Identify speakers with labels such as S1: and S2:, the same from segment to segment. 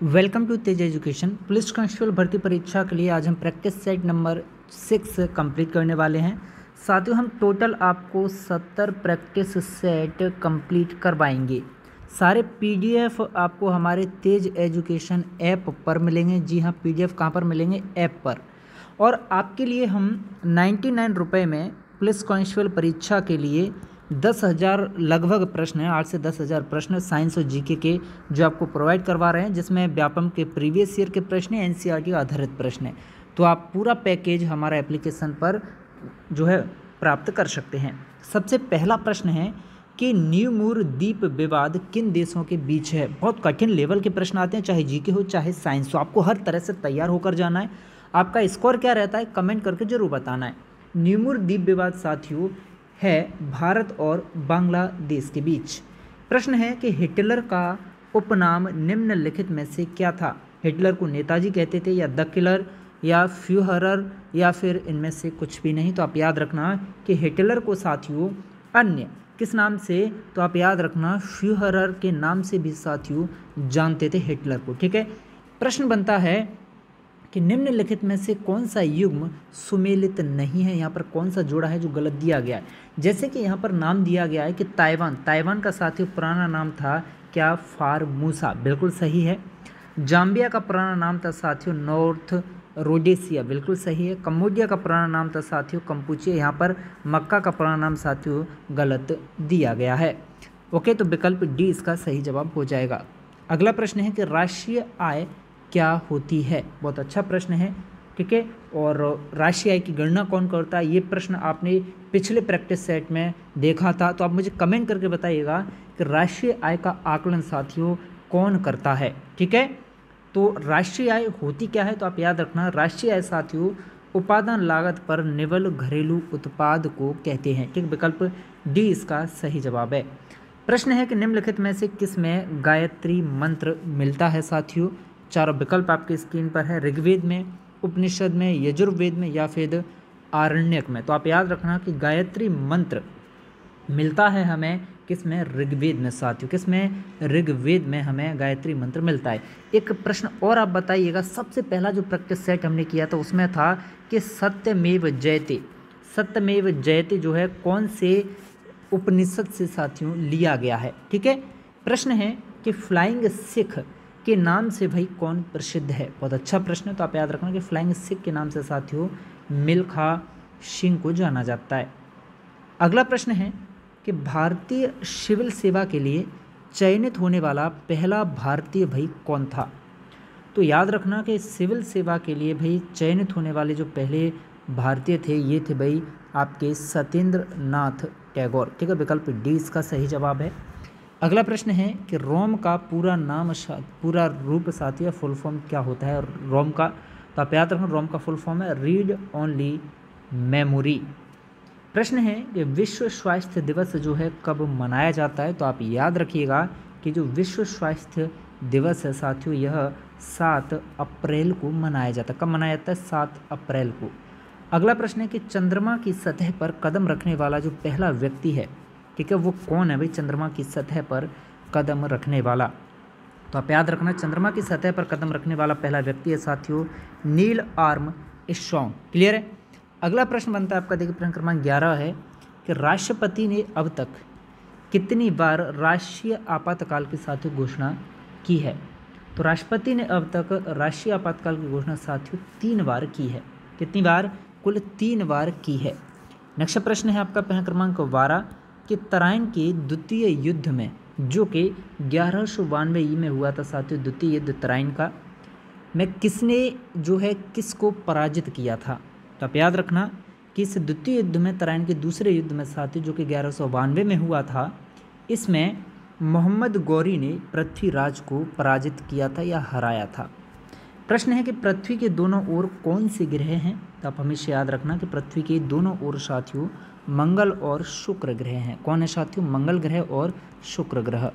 S1: Welcome to Tej education. Police constable भर्ती परीक्षा के लिए आज हम प्रैक्टिस सेट नंबर 6 कंप्लीट करने वाले हैं। साथियों, हम टोटल आपको 70 प्रैक्टिस सेट कंप्लीट करवाएंगे। सारे पीडीएफ आपको हमारे तेज एजुकेशन ऐप पर मिलेंगे। जी हाँ, पीडीएफ कहाँ पर मिलेंगे? ऐप पर। और आपके लिए हम 99 रुपये में पुलिस कांस्टेबल परीक्षा के लिए 10,000 लगभग प्रश्न हैं, 8 से 10,000 प्रश्न साइंस और जीके के जो आपको प्रोवाइड करवा रहे हैं, जिसमें व्यापम के प्रीवियस ईयर के प्रश्न हैं, एनसीईआरटी आधारित प्रश्न हैं। तो आप पूरा पैकेज हमारा एप्लीकेशन पर जो है प्राप्त कर सकते हैं। सबसे पहला प्रश्न है कि न्यूमूर द्वीप विवाद किन देशों के बीच है। बहुत कठिन लेवल के प्रश्न आते हैं, चाहे जीके हो चाहे साइंस हो। आपको हर तरह से तैयार होकर जाना है। आपका स्कोर क्या रहता है कमेंट करके जरूर बताना है। न्यूमूर द्वीप विवाद साथियों है भारत और बांग्लादेश के बीच। प्रश्न है कि हिटलर का उपनाम निम्नलिखित में से क्या था। हिटलर को नेताजी कहते थे, या द किलर, या फ्यूहरर, या फिर इनमें से कुछ भी नहीं। तो आप याद रखना कि हिटलर को साथियों अन्य किस नाम से, तो आप याद रखना फ्यूहरर के नाम से भी साथियों जानते थे हिटलर को। ठीक है। प्रश्न बनता है कि निम्नलिखित में से कौन सा युग्म सुमेलित नहीं है। यहाँ पर कौन सा जोड़ा है जो गलत दिया गया है। जैसे कि यहाँ पर नाम दिया गया है कि ताइवान का साथियों पुराना नाम था क्या? फारमूसा, बिल्कुल सही है। जाम्बिया का पुराना नाम था साथियों नॉर्थ रोडेशिया, बिल्कुल सही है। कम्बोडिया का पुराना नाम था साथियों कंपूचिया। यहाँ पर मक्का का पुराना नाम साथियों गलत दिया गया है। ओके, तो विकल्प डी इसका सही जवाब हो जाएगा। अगला प्रश्न है कि राष्ट्रीय आय क्या होती है। बहुत अच्छा प्रश्न है। ठीक है। और राष्ट्रीय आय की गणना कौन करता है, ये प्रश्न आपने पिछले प्रैक्टिस सेट में देखा था। तो आप मुझे कमेंट करके बताइएगा कि राष्ट्रीय आय का आकलन साथियों कौन करता है। ठीक है। तो राष्ट्रीय आय होती क्या है, तो आप याद रखना राष्ट्रीय आय साथियों उत्पादन लागत पर निवल घरेलू उत्पाद को कहते हैं। ठीक, विकल्प डी इसका सही जवाब है। प्रश्न है कि निम्नलिखित में से किस में गायत्री मंत्र मिलता है साथियों। चारों विकल्प आपके स्क्रीन पर है। ऋग्वेद में, उपनिषद में, यजुर्वेद में, या फिर आरण्यक में। तो आप याद रखना कि गायत्री मंत्र मिलता है हमें किस में? ऋग्वेद में साथियों। किस में? ऋग्वेद में हमें गायत्री मंत्र मिलता है। एक प्रश्न और आप बताइएगा। सबसे पहला जो प्रैक्टिस सेट हमने किया था उसमें था कि सत्यमेव जयते, सत्यमेव जयते जो है कौन से उपनिषद से साथियों लिया गया है। ठीक है। प्रश्न है कि फ्लाइंग सिख के नाम से भाई कौन प्रसिद्ध है। बहुत अच्छा प्रश्न है। तो आप याद रखना कि फ्लाइंग सिख के नाम से साथियों मिल्खा सिंह को जाना जाता है। अगला प्रश्न है कि भारतीय सिविल सेवा के लिए चयनित होने वाला पहला भारतीय भाई कौन था। तो याद रखना कि सिविल सेवा के लिए भाई चयनित होने वाले जो पहले भारतीय थे ये थे भाई आपके सत्येंद्र नाथ टैगोर। ठीक है, विकल्प डी इसका सही जवाब है। अगला प्रश्न है कि रोम का पूरा नाम, पूरा रूप साथियों फुल फॉर्म क्या होता है रोम का। तो आप याद रखना रोम का फुल फॉर्म है रीड ओनली मेमोरी। प्रश्न है कि विश्व स्वास्थ्य दिवस जो है कब मनाया जाता है। तो आप याद रखिएगा कि जो विश्व स्वास्थ्य दिवस है साथियों यह 7 अप्रैल को मनाया जाता है। कब मनाया जाता है? 7 अप्रैल को। अगला प्रश्न है कि चंद्रमा की सतह पर कदम रखने वाला जो पहला व्यक्ति है, ठीक है, वो कौन है भाई चंद्रमा की सतह पर कदम रखने वाला। तो आप याद रखना चंद्रमा की सतह पर कदम रखने वाला पहला व्यक्ति है साथियों नील आर्मस्ट्रॉन्ग। क्लियर है। अगला प्रश्न बनता है आपका, देखिए प्रश्न क्रमांक 11 है कि राष्ट्रपति ने अब तक कितनी बार राष्ट्रीय आपातकाल की साथियों घोषणा की है। तो राष्ट्रपति ने अब तक राष्ट्रीय आपातकाल की घोषणा साथियों 3 बार की है। कितनी बार? कुल 3 बार की है। नेक्स्ट प्रश्न है आपका प्रश्न क्रमांक 12 कि तराइन के द्वितीय युद्ध में, जो कि 1192 ई में हुआ था साथियों, द्वितीय युद्ध तराइन का, में किसने जो है किसको पराजित किया था। तो आप याद रखना कि इस द्वितीय युद्ध में, तराइन के दूसरे युद्ध में साथियों जो कि 1192 में हुआ था, इसमें मोहम्मद गौरी ने पृथ्वीराज को पराजित किया था या हराया था। प्रश्न है कि पृथ्वी के दोनों ओर कौन से ग्रह हैं। तो आप हमेशा याद रखना कि पृथ्वी के दोनों ओर साथियों मंगल और शुक्र ग्रह हैं। कौन है साथियों? मंगल ग्रह और शुक्र ग्रह।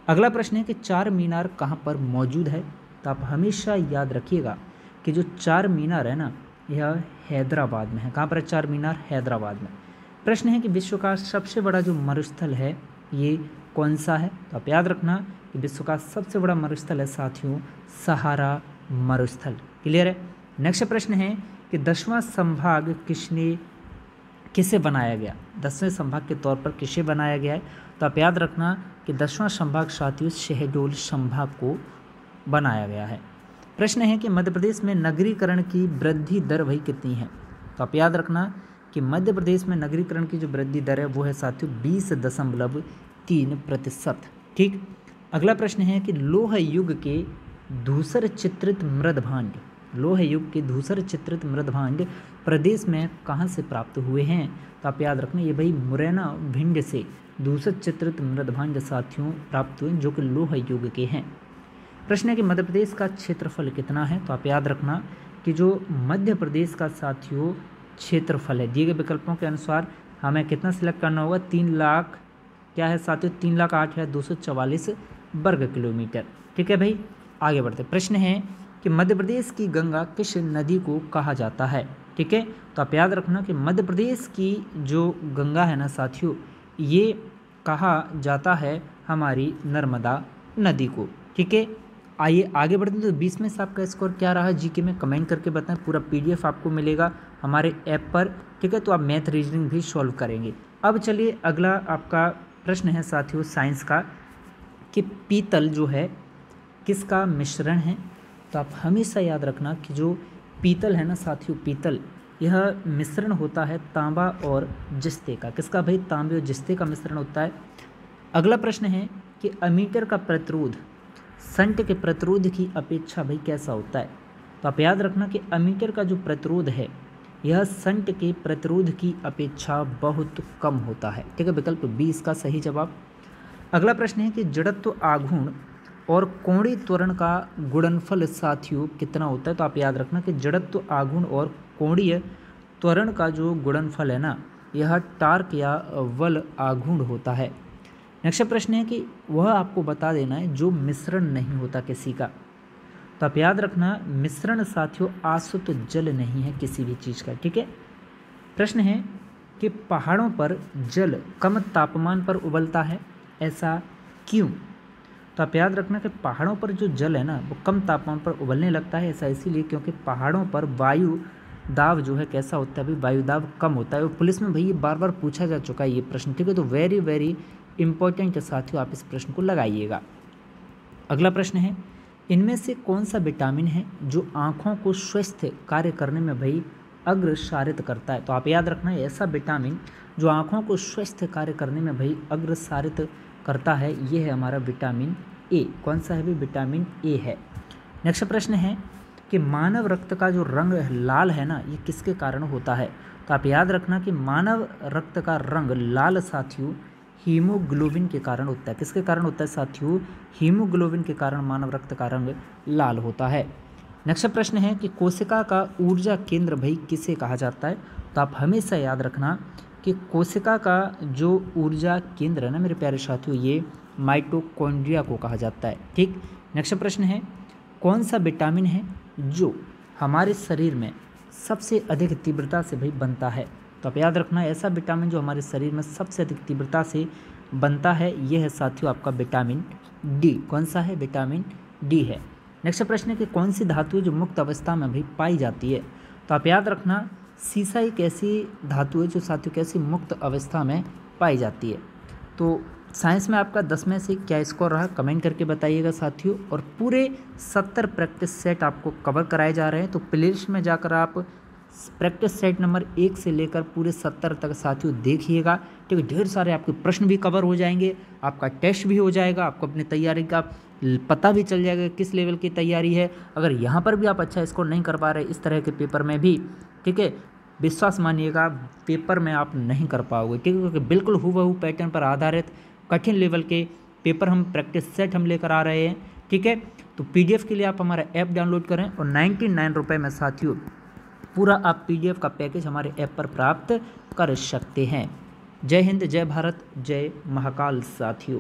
S1: अगला प्रश्न है कि 4 मीनार कहाँ पर मौजूद है। तो आप हमेशा याद रखिएगा कि जो 4 मीनार है ना यह हैदराबाद में है। कहाँ पर है 4 मीनार? हैदराबाद में। प्रश्न है कि विश्व का सबसे बड़ा जो मरुस्थल है ये कौन सा है। तो आप याद रखना कि विश्व का सबसे बड़ा मरुस्थल है साथियों सहारा मरुस्थल। क्लियर है। नेक्स्ट प्रश्न है कि 10वां संभाग किसे बनाया गया, 10वें संभाग के तौर पर किसे बनाया गया है। तो आप याद रखना कि 10वां संभाग साथियों शहडोल संभाग को बनाया गया है। प्रश्न है कि मध्य प्रदेश में नगरीकरण की वृद्धि दर भाई कितनी है। तो आप याद रखना कि मध्य प्रदेश में नगरीकरण की जो वृद्धि दर है वो है साथियों 20.3%। ठीक। अगला प्रश्न है कि लौह युग के धूसर चित्रित मृदभांड, लौह युग के धूसर चित्रित मृदभांड प्रदेश में कहाँ से प्राप्त हुए हैं। तो आप याद रखना ये भाई मुरैना भिंड से धूसर चित्रित मृदभांड साथियों प्राप्त हुए जो कि लौह युग के हैं। प्रश्न है कि मध्य प्रदेश का क्षेत्रफल कितना है। तो आप याद रखना कि जो मध्य प्रदेश का साथियों क्षेत्रफल है दिए गए विकल्पों के अनुसार हमें कितना सिलेक्ट करना होगा, 3 लाख क्या है साथियों 3,08,244 वर्ग किलोमीटर। ठीक है भाई, आगे बढ़ते। प्रश्न है कि मध्य प्रदेश की गंगा किस नदी को कहा जाता है। ठीक है, तो आप याद रखना कि मध्य प्रदेश की जो गंगा है ना साथियों ये कहा जाता है हमारी नर्मदा नदी को। ठीक है, आइए आगे बढ़ते हैं। तो 20 में से आपका स्कोर क्या रहा जीके में कमेंट करके बताएं। पूरा पीडीएफ आपको मिलेगा हमारे ऐप पर। ठीक है, तो आप मैथ रीजनिंग भी सॉल्व करेंगे। अब चलिए अगला आपका प्रश्न है साथियों साइंस का कि पीतल जो है किसका मिश्रण है। तो आप हमेशा याद रखना कि जो पीतल है ना साथियों पीतल यह मिश्रण होता है तांबा और जिस्ते का। किसका भाई, तांबे और जिस्ते का मिश्रण होता है। अगला प्रश्न है कि अमीटर का प्रतिरोध संट के प्रतिरोध की अपेक्षा भाई कैसा होता है। तो आप याद रखना कि अमीटर का जो प्रतिरोध है यह संट के प्रतिरोध की अपेक्षा बहुत कम होता है। ठीक है, विकल्प बी इसका सही जवाब। अगला प्रश्न है कि जड़त्व आघूर्ण और कोणीय त्वरण का गुणनफल साथियों कितना होता है। तो आप याद रखना कि जड़त्व आघूर्ण और कोणीय त्वरण का जो गुणनफल है ना यह टार्क या बल आघूर्ण होता है। नेक्स्ट प्रश्न है कि वह आपको बता देना है जो मिश्रण नहीं होता किसी का। तो आप याद रखना मिश्रण साथियों आसुत जल नहीं है किसी भी चीज़ का। ठीक है, प्रश्न है कि पहाड़ों पर जल कम तापमान पर उबलता है, ऐसा क्यों। तो आप याद रखना कि पहाड़ों पर जो जल है ना वो कम तापमान पर उबलने लगता है, ऐसा इसीलिए क्योंकि पहाड़ों पर वायु दाब जो है कैसा होता है भाई, वायु दाब कम होता है। और पुलिस में भाई ये बार बार पूछा जा चुका है ये प्रश्न। ठीक है, तो वेरी वेरी इंपॉर्टेंट है साथियों, आप इस प्रश्न को लगाइएगा। अगला प्रश्न है इनमें से कौन सा विटामिन है जो आँखों को स्वस्थ कार्य करने में भाई अग्रसारित करता है। तो आप याद रखना ऐसा विटामिन जो आँखों को स्वस्थ कार्य करने में भाई अग्रसारित करता है ये है हमारा विटामिन ए। कौन सा है भाई, विटामिन ए है। नेक्स्ट प्रश्न है कि मानव रक्त का जो रंग लाल है ना ये किसके कारण होता है। तो आप याद रखना कि मानव रक्त का रंग लाल साथियों हीमोग्लोबिन के कारण होता है। किसके कारण होता है साथियों, हीमोग्लोबिन के कारण मानव रक्त का रंग लाल होता है। नेक्स्ट प्रश्न है कि कोशिका का ऊर्जा केंद्र भाई किसे कहा जाता है। तो आप हमेशा याद रखना कि कोशिका का जो ऊर्जा केंद्र है ना मेरे प्यारे साथियों ये माइटोकॉन्ड्रिया को कहा जाता है। ठीक। नेक्स्ट प्रश्न है कौन सा विटामिन है जो हमारे शरीर में सबसे अधिक तीव्रता से भाई बनता है। तो आप याद रखना ऐसा विटामिन जो हमारे शरीर में सबसे अधिक तीव्रता से बनता है यह है साथियों आपका विटामिन डी। कौन सा है, विटामिन डी है। नेक्स्ट प्रश्न है कि कौन सी धातु है जो मुक्त अवस्था में भी पाई जाती है। तो आप याद रखना सीसा एक ऐसी धातु है जो साथियों कैसी मुक्त अवस्था में पाई जाती है। तो साइंस में आपका 10 में से क्या स्कोर रहा कमेंट करके बताइएगा साथियों। और पूरे 70 प्रैक्टिस सेट आपको कवर कराए जा रहे हैं, तो प्लेलिस्ट में जाकर आप प्रैक्टिस सेट नंबर 1 से लेकर पूरे 70 तक साथियों देखिएगा। ठीक है, ढेर सारे आपके प्रश्न भी कवर हो जाएंगे, आपका टेस्ट भी हो जाएगा, आपको अपनी तैयारी का पता भी चल जाएगा किस लेवल की तैयारी है। अगर यहाँ पर भी आप अच्छा स्कोर नहीं कर पा रहे इस तरह के पेपर में भी, ठीक है, विश्वास मानिएगा पेपर में आप नहीं कर पाओगे। ठीक है, क्योंकि बिल्कुल हूबहू पैटर्न पर आधारित कठिन लेवल के पेपर हम प्रैक्टिस सेट हम लेकर आ रहे हैं। ठीक है, तो पीडीएफ के लिए आप हमारा ऐप डाउनलोड करें और 99 रुपये में साथियों पूरा आप पीडीएफ का पैकेज हमारे ऐप पर प्राप्त कर सकते हैं। जय हिंद, जय भारत, जय महाकाल साथियों।